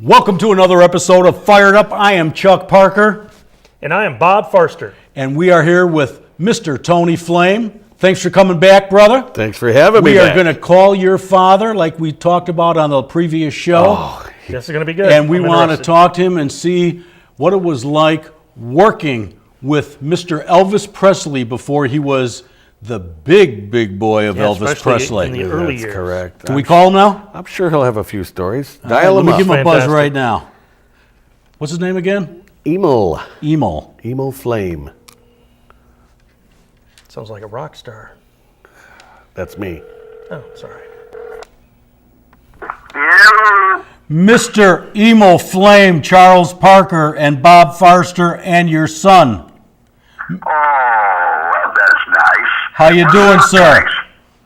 Welcome to another episode of Fired Up. I am Chuck Parker. And I am Bob Farster. And we are here with Mr. Tony Flame. Thanks for coming back, brother. Thanks for having me. We are going to call your father like we talked about on the previous show. Oh, this is going to be good. And we want to talk to him and see what it was like working with Mr. Elvis Presley before he was the big boy of Elvis Presley. In the early That's years. correct. Can we call him now? I'm sure he'll have a few stories. Let Dial him me up. give him a buzz Fantastic. right now. What's his name again? Emil. Emo. Flame. Sounds like a rock star. That's me. Oh, sorry. Mr. Emo Flame, Charles Parker, and Bob Farster, and your son. Oh, well, that's nice. How you doing, sir? Thanks.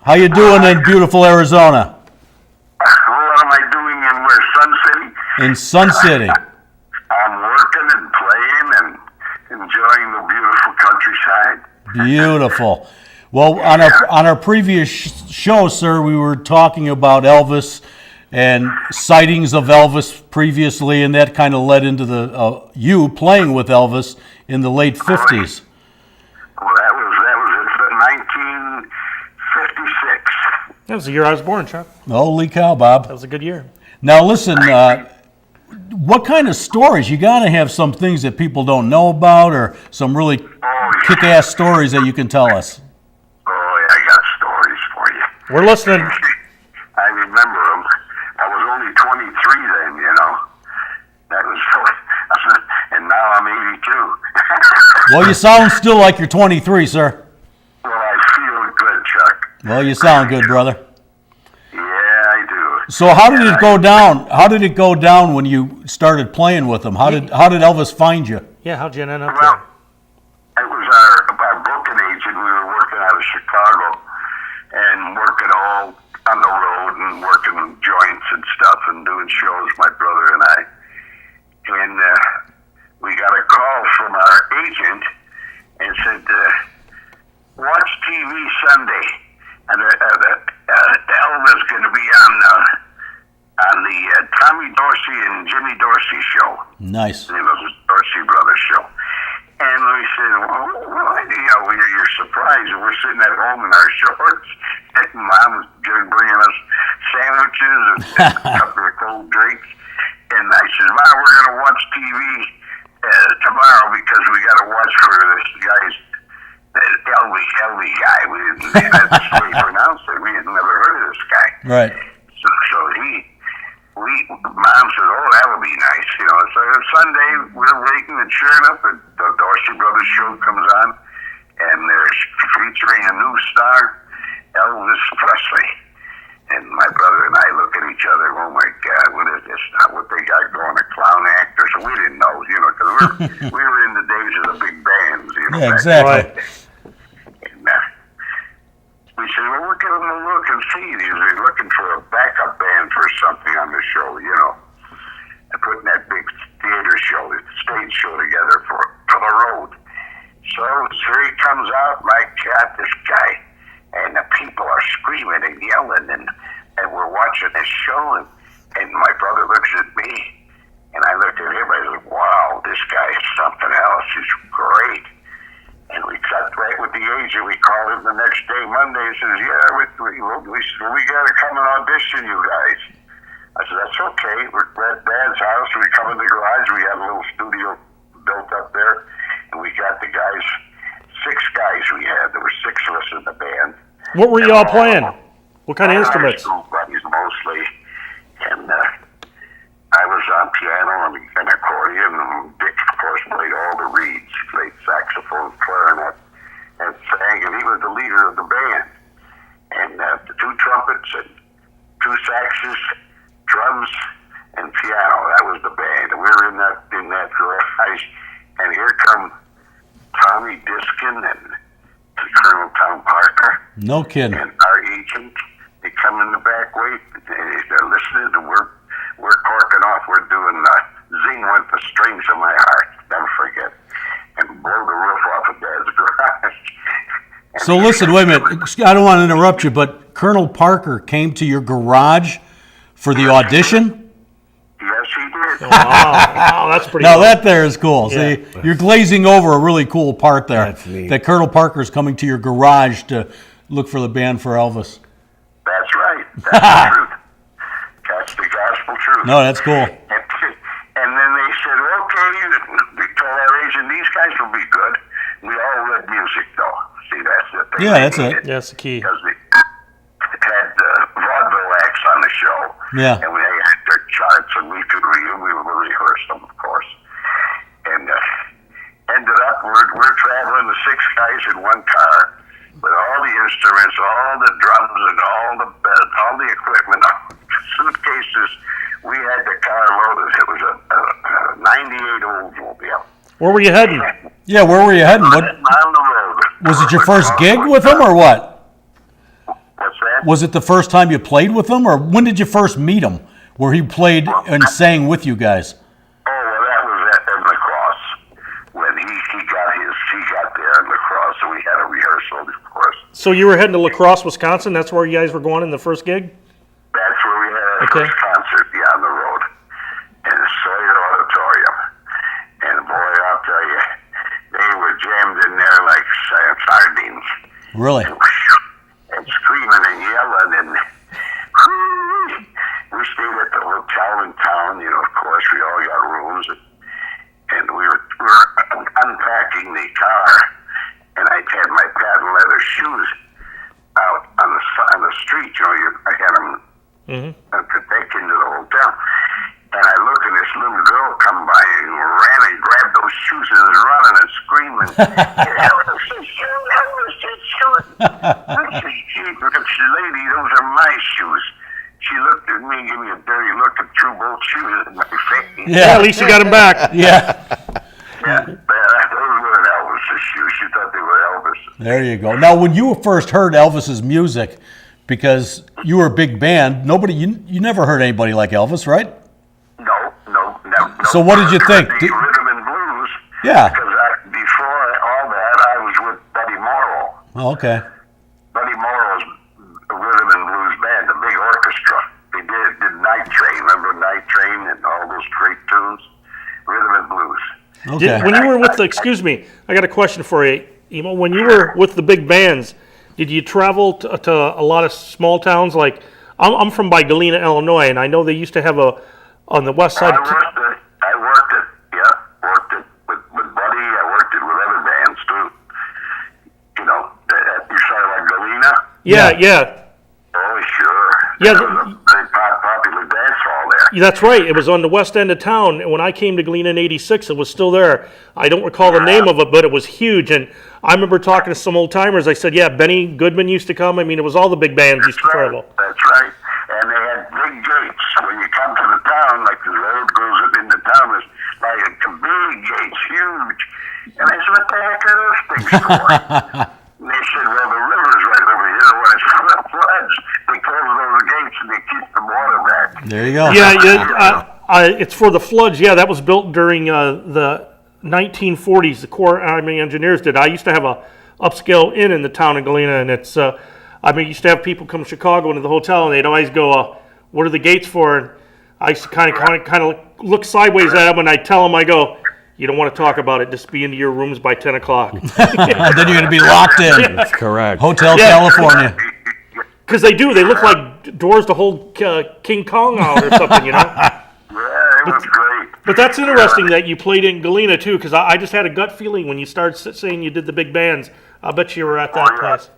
How you doing in beautiful Arizona? What am I doing in where, Sun City? In Sun City. I'm working and playing and enjoying the beautiful countryside. Beautiful. Well, on our previous show, sir, we were talking about Elvis and sightings of Elvis previously, and that kind of led into the you playing with Elvis in the late 50s. Well, that was in 1956. That was the year I was born, Chuck. Holy cow, Bob. That was a good year. Now, listen, what kind of stories? You got to have some things that people don't know about or some really kick-ass stories that you can tell us. Oh, yeah, I got stories for you. We're listening. I remember them. I was only 23 then, you know. That was, and now I'm 82. Well, you sound still like you're 23, sir. Well, I feel good, Chuck. Well, you sound good, brother. Yeah, I do. So how did it go down? How did it go down when you started playing with him? How did Elvis find you? Yeah, how'd you end up Well, there? it was our booking agent. We were working out of Chicago and working all on the road and working joints and stuff and doing shows, my brother and I. And we got a call from our agent and said, watch TV Sunday. And Elvis going to be on the Tommy Dorsey and Jimmy Dorsey show. Nice. It was a Dorsey Brothers show. And we said, you're surprised. And we're sitting at home in our shorts. And Mom's bringing us sandwiches and a couple of cold drinks. And I said, Mom, we're going to watch TV tomorrow because we got to watch for this guy's Elvis guy. That's the way he pronounced it. We had never heard of this guy. Right. So Mom said, oh, that would be nice, you know. So Sunday, we're waiting, and sure enough, the Dorsey Brothers show comes on, and they're featuring a new star, Elvis Presley. And my brother and I look at each other, oh my God, what is this? What they got going, a clown actor? So we didn't know, you know, because we were in the days of the big bands, you know. Yeah, exactly. And we said, well, we'll give them a look and see. They're looking for a backup band for something on the show, you know. And putting that big theater show, the stage show together for the road. So here he comes out, my God, this guy. And the people are screaming and yelling, and we're watching this show, and my brother looks at me, and I look at him, I said, wow, this guy is something else. He's great. And we got right with the agent. We called him the next day, Monday. He says, yeah, we got to come and audition you guys. I said, that's okay. We're at Dad's house. We come in the garage. We had a little studio built up there, and we got the guys, 6 guys we had. There were 6 of us in the band. What were you all playing? What kind of instruments? School buddies mostly. And I was on piano and accordion, and Dick, of course, played all the reeds. He played saxophone, clarinet, and sang, and he was the leader of the band. And the 2 trumpets and 2 saxes, drums, and piano. That was the band. And we were in that garage. And here come Tommy Diskin and Colonel Tom Parker. No kidding. And our agent, they come in the back way, they're listening, and we're corking off. We're doing Zing Went the Strings of My Heart, never forget, and blow the roof off of Dad's garage. So listen, wait a minute. I don't want to interrupt you, but Colonel Parker came to your garage for the audition? Yes, he did. Wow, that's pretty Now cool. that there is cool. Yeah. See, you're glazing over a really cool part there. That's neat. That Colonel Parker's coming to your garage to look for the band for Elvis. That's right. That's the truth. That's the gospel truth. No, that's cool. And then they said, okay, we told our agent, these guys will be good. We all read music, though. See, that's the thing. Yeah, that's it. Yeah, that's the key. Because they had vaudeville acts on the show. Yeah. And we had their charts, and we could read them. We would rehearse them, of course. And ended up, we're traveling, the 6 guys in one car with all the instruments, all the drums, and all the bed, all the equipment, suitcases. We had the car loaded. It was a 98 Oldsmobile. Where were you heading? Yeah, where were you heading? What On the road. was it your first gig with him or what? What's that? Was it the first time you played with him or when did you first meet him? Where he played and sang with you guys? Oh, well, that was at lacrosse when he got there in lacrosse, so we had a rehearsal, of course. So you were heading to La Crosse, Wisconsin? That's where you guys were going in the first gig? That's where we had our Okay. first concert, on the road, in the Sawyer Auditorium. And boy, I'll tell you, they were jammed in there like sardines. Really? And screaming and yelling, and we stayed at the hotel in town. Of course, we all got rooms, and we were unpacking the car, and I had my patent leather shoes out on the street. I had them to take into the hotel, and I looked, and this little girl come by and ran and grabbed those shoes and was running and screaming. Elvis, his shoes, Elvis, his shoes. I said, lady, those are my shoes. She looked at me and gave me a dirty look and threw both shoes in my face. Yeah, at least you got him back. Yeah. Yeah, those weren't Elvis's shoes. She thought they were Elvis. There you go. Now, when you first heard Elvis's music, because you were a big band, you never heard anybody like Elvis, right? No, never. So what did you think? The rhythm and blues. Yeah. Because before all that, I was with Buddy Morrow. Oh, okay. Buddy Morrow's rhythm and blues band, the big orchestra. They did Night Train. Remember Night Train and all those great tunes? Rhythm and blues. Okay. When you were with the, excuse me, I got a question for you, Emo. When you were with the big bands, did you travel to a lot of small towns? Like, I'm from by Galena, Illinois, and I know they used to have on the west side. I worked it with Buddy. I worked it with other bands too. You saw like Galena? Yeah. Oh, sure. Yeah, There was a very popular dance hall there. That's right. It was on the west end of town. And when I came to Galena in '86, it was still there. I don't recall the name of it, but it was huge. And I remember talking to some old timers. I said, yeah, Benny Goodman used to come. I mean, it was all the big bands used to travel. That's right. And they had big gates. When you come to the town, like the road goes into town, it's like a big gates, huge. And I said, what the heck are those things for? And they said, well, the river's right over here. When it floods, they close those gates and they keep the water back. There you go. Yeah. It's for the floods. Yeah, that was built during the 1940s. The Corps Army Engineers did. I used to have a upscale inn in the town of Galena, and it's. Used to have people come to Chicago into the hotel, and they'd always go, "What are the gates for?" And I used to kind of look sideways at them, and I tell them, I go, "You don't want to talk about it. Just be into your rooms by 10 o'clock." Then you're going to be locked in. That's correct. Hotel Yeah. California. Because they do. They look like doors to hold King Kong out or something, Yeah, it was great. But that's interesting that you played in Galena, too, because I just had a gut feeling when you started saying you did the big bands. I bet you were at that place.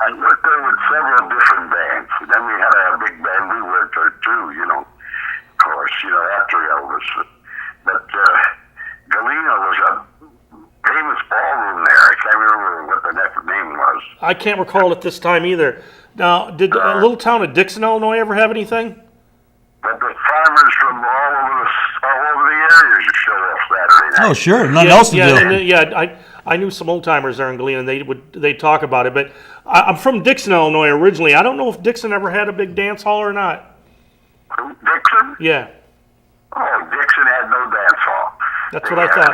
I worked there with several different bands. Then we had a big band we worked there too, of course, after Elvis. But Galena was a famous ballroom there. I can't remember what the name was. I can't recall it this time either. Now, did a little town of Dixon, Illinois ever have anything? But the farmers from all over the area used to show up Saturday night. Oh, sure. Nothing else to do. And, I knew some old timers there in Galena, and they'd talk about it. But I'm from Dixon, Illinois originally. I don't know if Dixon ever had a big dance hall or not. Dixon? Yeah, Oh, Dixon had no dance hall. that's what I thought.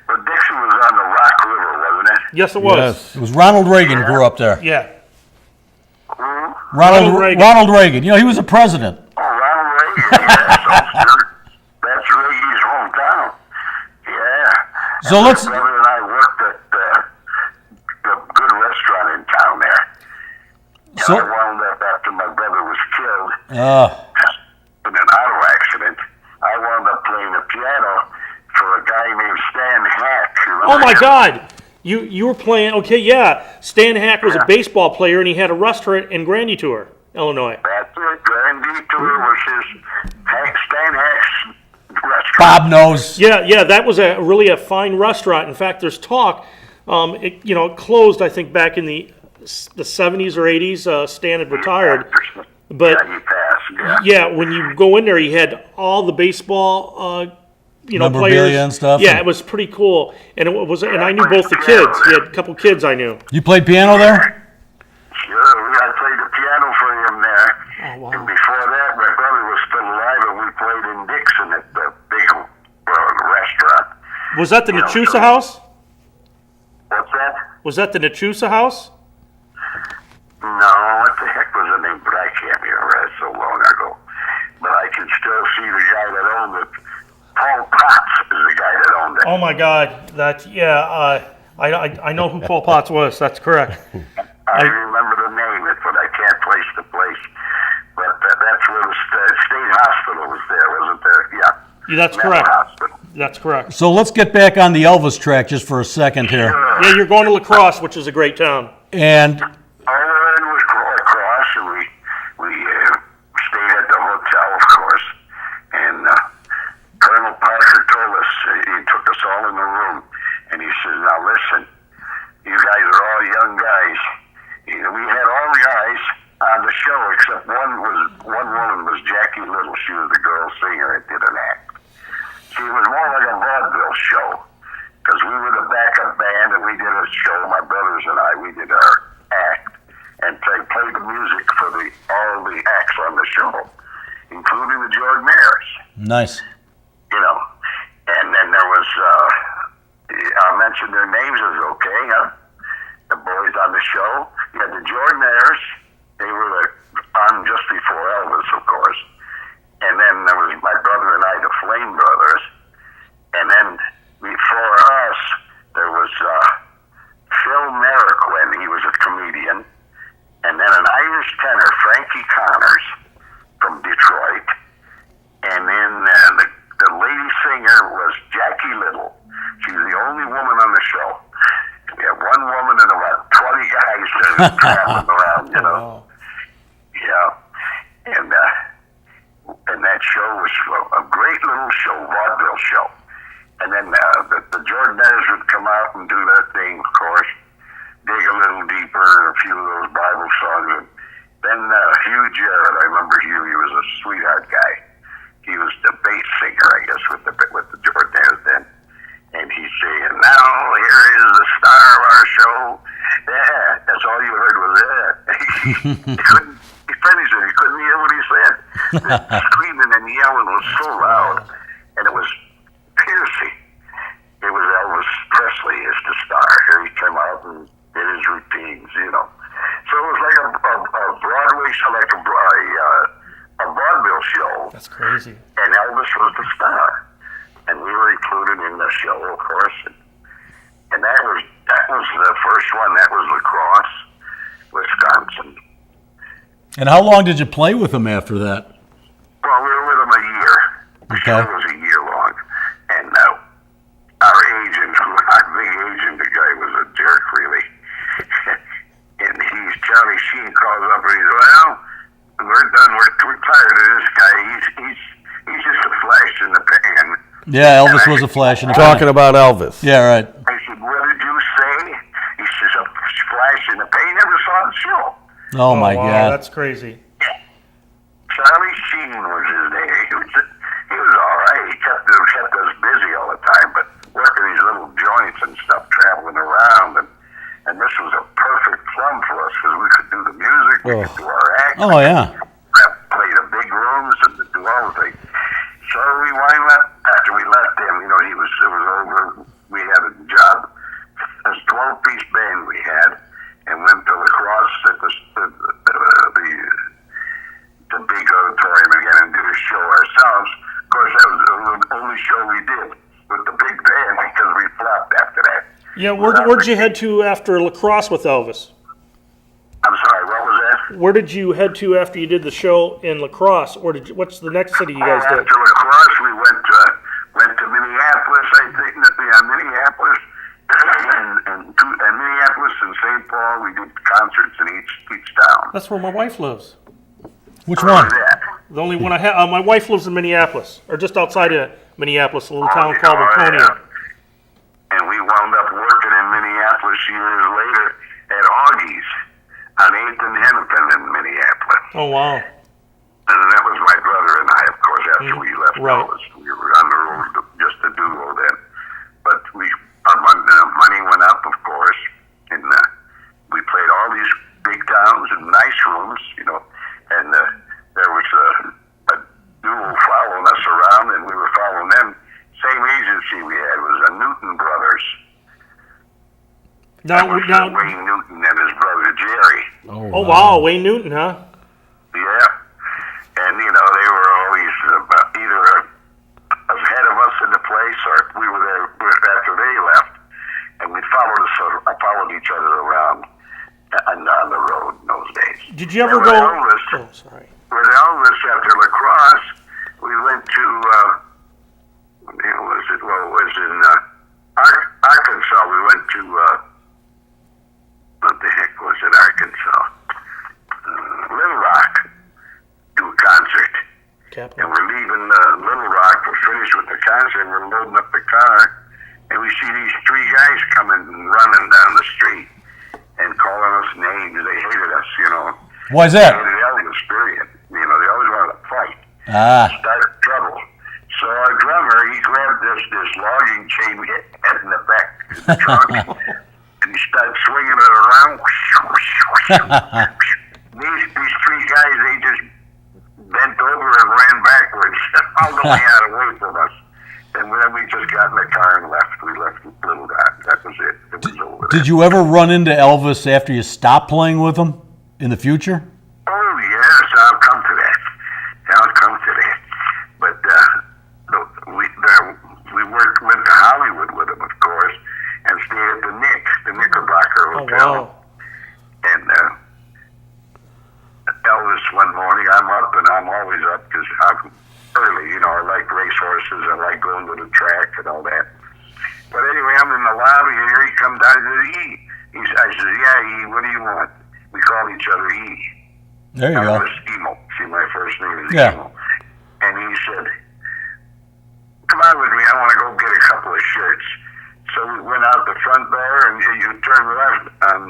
But Dixon was on the Rock River, wasn't it? Yes, it was. Yes. It was Ronald Reagan grew up there. Yeah. Who? Ronald Reagan. Ronald Reagan. He was a president. Oh, Ronald Reagan. Yeah, so sure. So let's. My brother and I worked at the good restaurant in town there. So. I wound up after my brother was killed Uh, in an auto accident. I wound up playing the piano for a guy named Stan Hack. Oh my God! You were playing. Okay, yeah. Stan Hack was a baseball player, and he had a restaurant in Grandy Tour, Illinois. That's it. Grandy Tour was his Stan Hack's restaurant. Bob knows. Yeah. That was really a fine restaurant. In fact, there's talk. It closed, I think, back in the 70s or 80s. Stan had retired, but Yeah, he passed. yeah, when you go in there, he had all the baseball. Memorabilia players and stuff. Yeah, it was pretty cool, and and I knew both the kids. He had a couple kids I knew. You played piano there? Sure, I played the piano for him there. Oh, wow. And before that, my brother was still alive, and we played in Dixon at the big restaurant. Was that the Nachusa house? What's that? Was that the Nachusa house? No, what the heck was the name? But I can't remember. That's so long ago. But I can still see the guy that owned it. Paul Potts is the guy that owned it. Oh my God, I know who Paul Potts was. That's correct. I remember the name, but I can't place the place. But that's where the state hospital was there, wasn't there? Yeah. That's Mental correct. Hospital. That's correct. So let's get back on the Elvis track just for a second here. Yeah, you're going to La Crosse, which is a great town. And All we was across, and we stayed at the hotel, of course. And Colonel Parker told us, he took us all in the room, and he says, "Now listen, you guys are all young guys." We had all the guys on the show except one woman was Jackie Little. She was the girl singer that did an act. See, it was more like a vaudeville show because we were the backup band and we did a show. My brothers and I, we did our act and played the music for all the acts on the show, including the Jordanaires. nice. And then there was, I'll mention their names, is okay, huh? The boys on the show. You had the Jordanaires. They were on just before Elvis, of course. And then there was my brother and I, the Flame Brothers. And then before us, there was Phil Merrick, he was a comedian. And then an Irish tenor, Frankie Connors, from Detroit. And then the lady singer was Jackie Little. She was the only woman on the show. We had one woman and about 20 guys traveling around, Wow. Yeah. And that show was a great little show, vaudeville show. And then the Jordanaires would come out and do their thing, of course, dig a little deeper, a few of those Bible songs. And then Hugh Jarrett, I remember Hugh, he was a sweetheart guy. He was the bass singer, I guess, with the Jordanaires then. And he'd say, "And now here is the star of our show." Yeah, that's all you heard was that. He couldn't. He finished it. He couldn't hear what he said. The screaming and yelling was so loud, and it was piercing. It was Elvis Presley as the star. Here he came out and did his routines, So it was like a Broadway show, like a vaudeville show. That's crazy. And Elvis was the star. And we were included in the show, of course. And that was the first one. That was La Crosse, Wisconsin. And how long did you play with him after that? Well, we were with him a year. The show was a year long. And our agent, our big agent, the guy was a jerk, really. And Charlie Sheen calls up and he says, "Well, we're done. We're tired of this guy. He's just a flash in the pan." Yeah, Elvis was a flash in the pan. Talking about Elvis. Yeah, right. I said, "What did you say?" He says, "A flash in the pan." He never saw the show. Oh, my wow, God. that's crazy. Charlie Sheen was his name. He was all right. He kept us busy all the time, but working these little joints and stuff, traveling around, and this was a perfect plum for us because we could do the music, we could do our act, Oh, yeah. play the big rooms, and do all the things. So we wind up after we left him. It was over. We had a job. This 12-piece band we had, and went to La Crosse at the big auditorium again and did a show ourselves. Of course, that was the only show we did with the big band because we fly Yeah, where'd you head to after La Crosse with Elvis? I'm sorry, what was that? Where did you head to after you did the show in La Crosse? Or what's the next city you guys did? After La Crosse, we went to Minneapolis, I think. Minneapolis, and Minneapolis and St. Paul. We did concerts in each town. That's where my wife lives. Which Where one? was that? The only one I have. My wife lives in Minneapolis, or just outside of Minneapolis, a little town Oh, called yeah. Laconia. And we wound up working in Minneapolis years later at Augie's on 8th and Hennepin in Minneapolis. Oh wow. And that was my brother and I, of course, after we left Right. Elvis. We were on the road, just a duo then. But our money went up, of course, and we played all these big towns and nice rooms, and there was a duo following us around, and we were following them. Same agency we had was the Newton Brothers. That was Wayne Newton and his brother Jerry. Oh wow, Wayne Newton, huh? Yeah. And, they were always either ahead of us in the place or we were there after they left. And we followed each other around on the road in those days. Did you ever And go? with Elvis, Oh, sorry. with Elvis after La Crosse, we went to, what the hell was it? Well, it was in Arkansas. We went to, what the heck was it, Arkansas? Little Rock, do a concert. And Capital. we're leaving Little Rock. We're finished with the concert. We're loading up the car. And we see these three guys coming and running down the street and calling us names. They hated us, Why's They that? hated Elvis, period. They always wanted to fight. Ah. Start trouble. So our drummer, he grabbed this logging chain we had in the back of the trunk, and he started swinging it around. These three guys, they just bent over and ran backwards all the way out away from us. And then we just got in the car and left. We left Little Rock. That was it. It was over. Did you ever run into Elvis after you stopped playing with him in the future? Oh, yes, I'll come to that. But we went to Hollywood with him, of course, and stayed at the Knickerbocker Oh Hotel. wow. And Elvis, one morning, I'm up, and I'm always up because I'm early. I like racehorses. I like going to the track and all that. But anyway, I'm in the lobby, and here he comes down to the E. I said, yeah, E, what do you want? We call each other E. There you go. Elvis Emo. See, my first name is Yeah. Emo. And he said, come on with me, I want to go get a couple of shirts. So we went out the front door, and you turn left on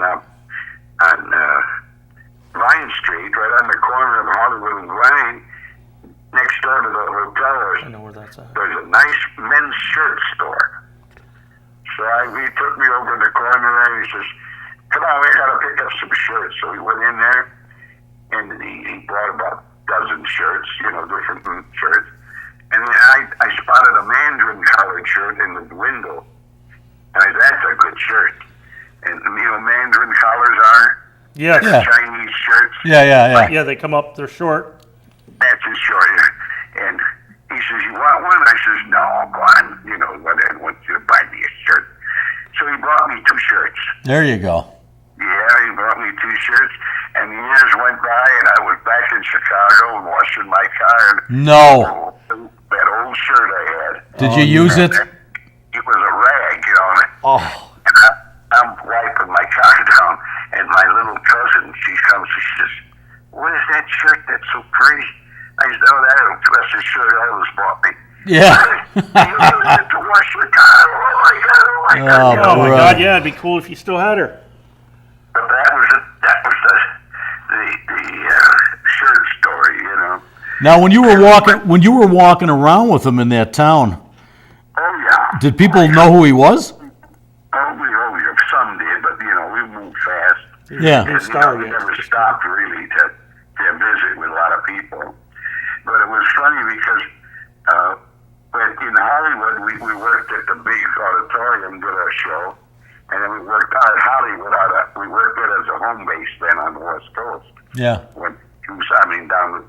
Vine Street, right on the corner of Hollywood and Vine, next door to the hotel. I know where that's at. There's a nice men's shirt store. So he took me over in the corner there, and he says, come on, we got to pick up some shirts. So we went in there, and he brought about a dozen shirts, different shirts. And then I spotted a mandarin collared shirt in the window. And I said, that's a good shirt. And mandarin collars are Yes. Yeah. Chinese shirts. Yeah. Yeah, they come up. They're short. That's his short. And he says, you want one? I says, no, go on. I want you to buy me a shirt. So he bought me 2 shirts. There you go. Yeah, he bought me 2 shirts. And the years went by, and I was back in Chicago and washing my car. And No. that old shirt I had. Did you use it? It was a rag, Oh. And I'm wiping my car down, and my little cousin, she comes, she says, what is that shirt that's so pretty? I said, oh, that's the shirt Elvis bought me. Yeah. You used it to wash your car. Oh, my God, oh, my God. Oh, Oh my right. God, yeah, it'd be cool if you still had her. But that was the shirt story, Now, when you were walking around with him in that town, Oh, yeah. did people know who he was? Some did, but, we moved fast. Yeah. New And, star we yet. never stopped really to visit with a lot of people. But it was funny because in Hollywood, we worked at the big auditorium, did our show, and then we worked out at Hollywood. We worked it as a home base then on the West Coast. Yeah. Went down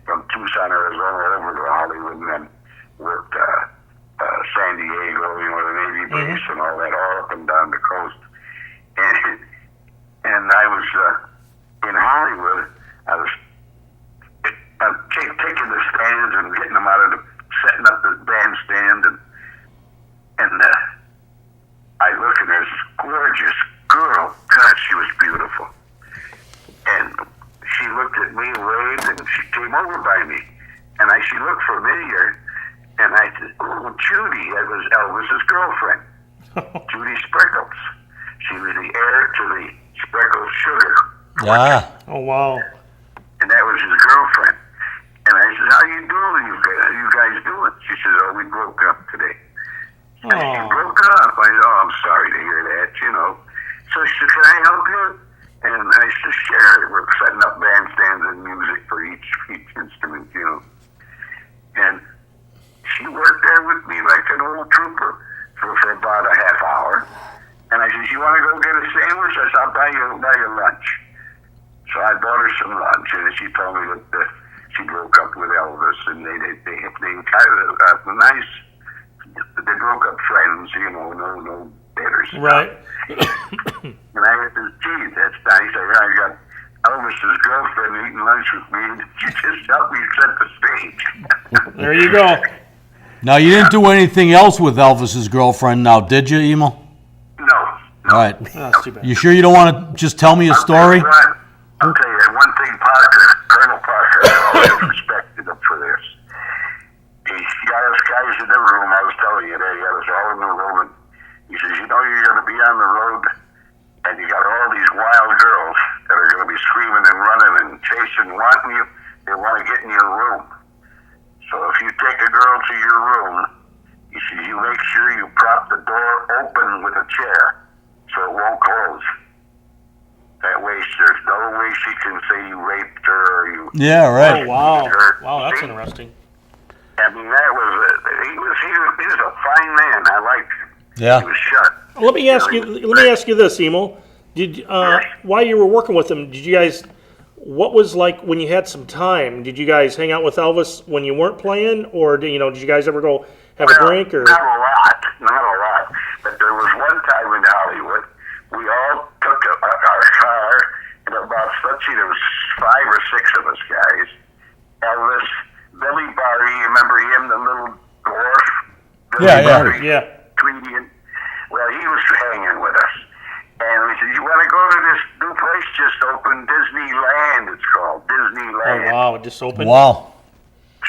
from Tucson, Arizona, over to Hollywood, and then worked San Diego, the Navy bass and all that, all up and down the coast. And I was in Hollywood. I was taking the stands and getting them out of setting up the bandstand, and I look and there's this gorgeous girl. God, she was beautiful. And she looked at me, waved, and she came over by me. And she looked familiar. And I said, oh, Judy, that was Elvis's girlfriend. Judy Sprinkles. She was the heir to the Sprinkles Sugar. Yeah. Oh, wow. And that was his girlfriend. And I said, how you doing? You guys doing? She said, oh, we broke up today. I said, you broke up? I said, oh, I'm sorry to hear that, you know. So she said, can I help you? And I said, sure. We're setting up bandstands and music for each instrument, you know. And she worked there with me like an old trooper for about a half hour. And I said, you want to go get a sandwich? I said, I'll buy you lunch. So I bought her some lunch, and she told me that she broke up with Elvis, and they kind of nice. They broke up friends, you know, no bitter stuff. Right. And I said, gee, that's nice. I got Elvis's girlfriend eating lunch with me, and she just helped me set the stage. There you go. Now, you didn't do anything else with Elvis's girlfriend now, did you, Emil? No. All right. Oh, that's too bad. You sure you don't want to just tell me a story? I'll tell you one thing, Colonel Parker, I always respected him for this. He got us guys in the room, I was telling you that, he got us all in the room, and he says, you know you're going to be on the road, and you got all these wild girls that are going to be screaming and running and chasing, wanting you, they want to get in your room. So if you take a girl to your room, he says, you make sure you prop the door open with a chair, so it won't close. That way, there's no way she can say you raped her or you. Yeah, right. Oh, wow. her. Wow, that's See? interesting. I mean, that was he was a fine man. I liked him. Yeah. He was sharp. Let me ask you this, Emil. Did while you were working with him, did you guys? What was like when you had some time? Did you guys hang out with Elvis when you weren't playing, or did you guys ever go have a drink? Or Not a lot. But there was one time in Hollywood, we all took our car, and about, let's see, there was 5 or 6 of us guys. Elvis, Billy Barty, you remember him, the little dwarf? Yeah. Barty, Yeah. comedian. Well, he was hanging with us. And we said, you want to go to this new place just opened, Disneyland, it's called, Oh Disneyland. wow, it just opened. Wow.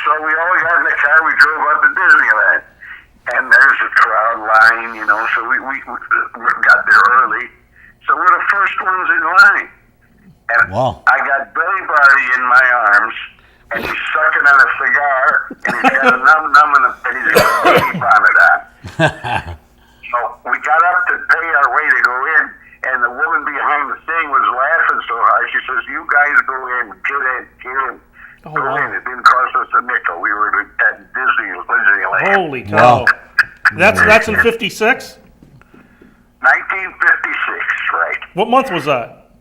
So we all got in the car, we drove up to Disneyland. And there's a crowd line, so we got there early. So we're the first ones in line. And Wow. I got Billy Barty in my arms, and he's sucking on a cigar, and he's got a and he's got a baby bonnet on. So we got up to pay our way to go in, and the woman behind the thing was laughing so hard. She says, you guys go in, get in. Oh, Go wow. in. It didn't cost us a nickel. We were at Disneyland. Holy cow! Wow. That's in '56. 1956, right. What month was that?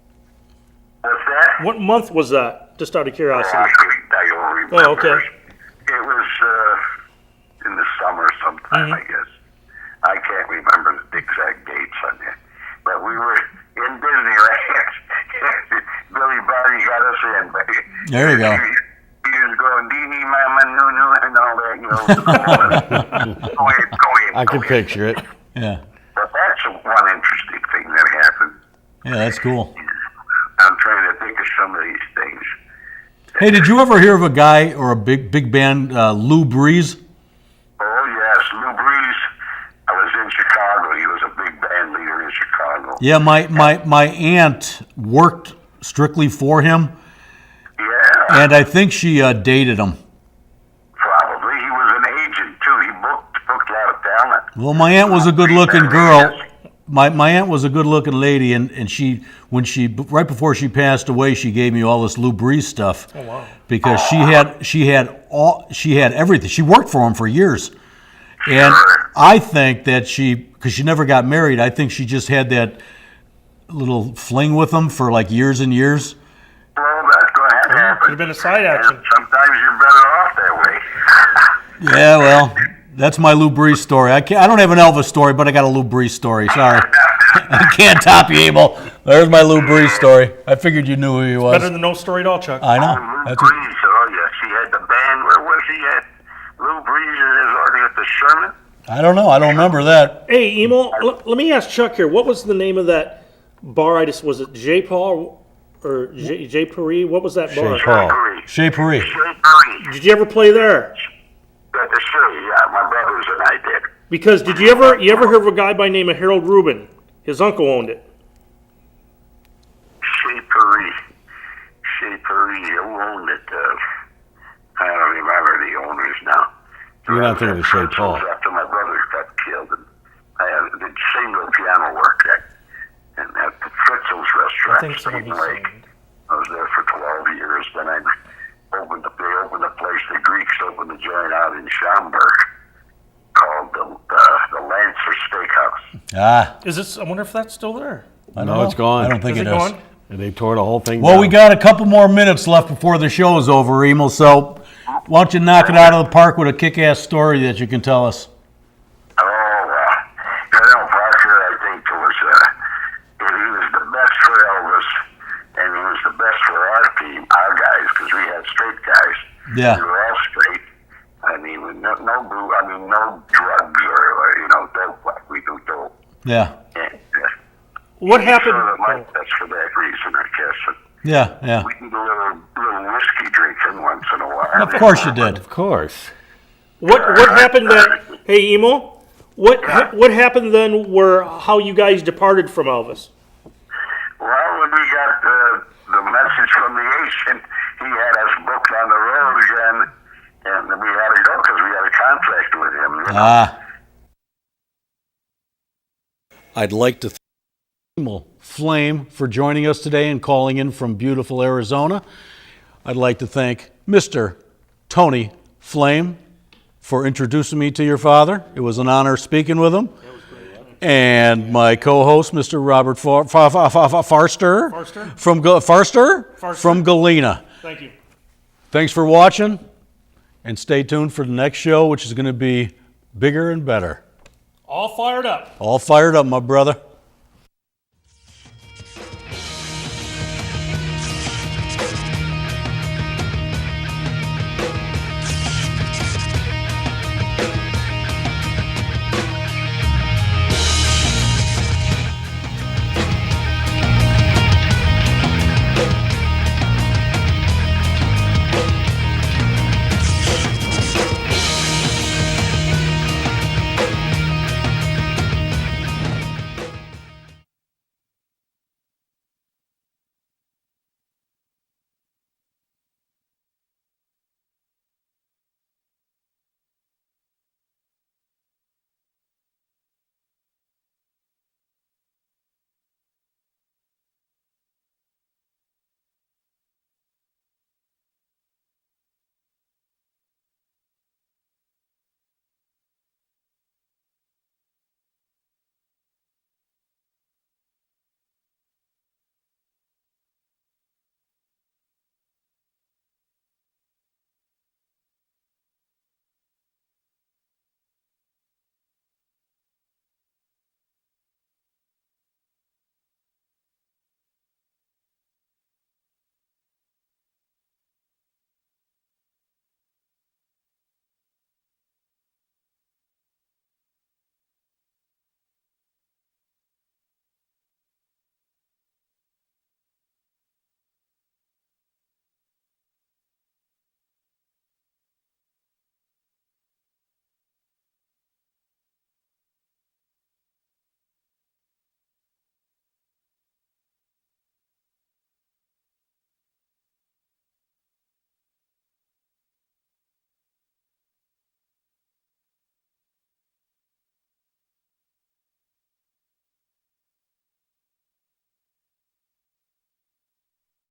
What's that? What month was that? Just out of curiosity. I don't remember. Oh, okay. It was in the summer sometime, I guess. I can't remember the exact dates on that. But we were in Disneyland. Billy Barty got us in. There you go. He was going, Dee Mama, no, and all that, Go in. I can picture it. Yeah. But that's one interesting thing that happened. Yeah, that's cool. I'm trying to think of some of these things. Hey, did you ever hear of a guy or a big band, Lou Breeze? Oh, yes, Lou Breeze. I was in Chicago. He was a big band leader in Chicago. Yeah, my aunt worked strictly for him, Yeah, and I think she dated him. probably. He was an agent, too. He booked a lot of talent. Well, my aunt was a good-looking girl. My aunt was a good-looking lady, and right before she passed away, she gave me all this Lou Breeze stuff. Oh wow! Because she had everything. She worked for him for years, and I think that because she never got married, I think she just had that little fling with him for like years and years. Well, that's going to happen. Could have been a side action. And sometimes you're better off that way. Yeah, well, That's my Lou Breeze story. I don't have an Elvis story, but I got a Lou Breeze story. Sorry. I can't top you, Abel. There's my Lou Breeze story. I figured you knew who he was. Better than no story at all, Chuck. I know. Lou That's Breeze, oh yes, he had the band. Where was he at? Lou Breeze and his organ at the Sherman? I don't know. I don't remember that. Hey, Emo, let me ask Chuck here. What was the name of that bar? Was it J. Paul or J. Paris? What was that bar? Paul. Chez Paris. Shea Paris. Did you ever play there? At the show, yeah, my brothers and I did. Because did you ever hear of a guy by the name of Harold Rubin? His uncle owned it. Shea Paris. Shea Paris, who owned it? I don't remember the owners now. You're not thinking of Shea Paul. After my brother got killed, and I did single piano work at the Fritzel's restaurant, think so, Stayton he Lake. said. I was there for 12 years. Then they opened the place. The Greeks opened the joint out in Schaumburg called the Lancer Steakhouse. Ah, Is this? I wonder if that's still there. I don't No, know. it's gone. I don't think Is it it is. gone? And they tore the whole thing Well, down. we got a couple more minutes left before the show is over, Emil. So why don't you knock it out of the park with a kick-ass story that you can tell us? Colonel Parker, I think, he was the best for Elvis, and he was the best for our team, our guys, because we had straight guys. Yeah. We were all straight. I mean, no drugs or dope like we do dope. Yeah. And, What happened? sort of like that's for that reason, I guess. Yeah, yeah. We did a little whiskey drinking once in a while. Of course you did. Of course. What happened then? Hey, Emo, what happened then? How you guys departed from Elvis? Well, when we got the message from the agent, he had us booked on the road, and we had to go because we had a contract with him. Ah. I'd like to thank Emil Flame for joining us today and calling in from beautiful Arizona. I'd like to thank Mr. Tony Flame for introducing me to your father. It was an honor speaking with him. And my co-host, Mr. Robert Farster from Galena. Thank you. Thanks for watching, and stay tuned for the next show, which is going to be bigger and better. All fired up. All fired up, my brother.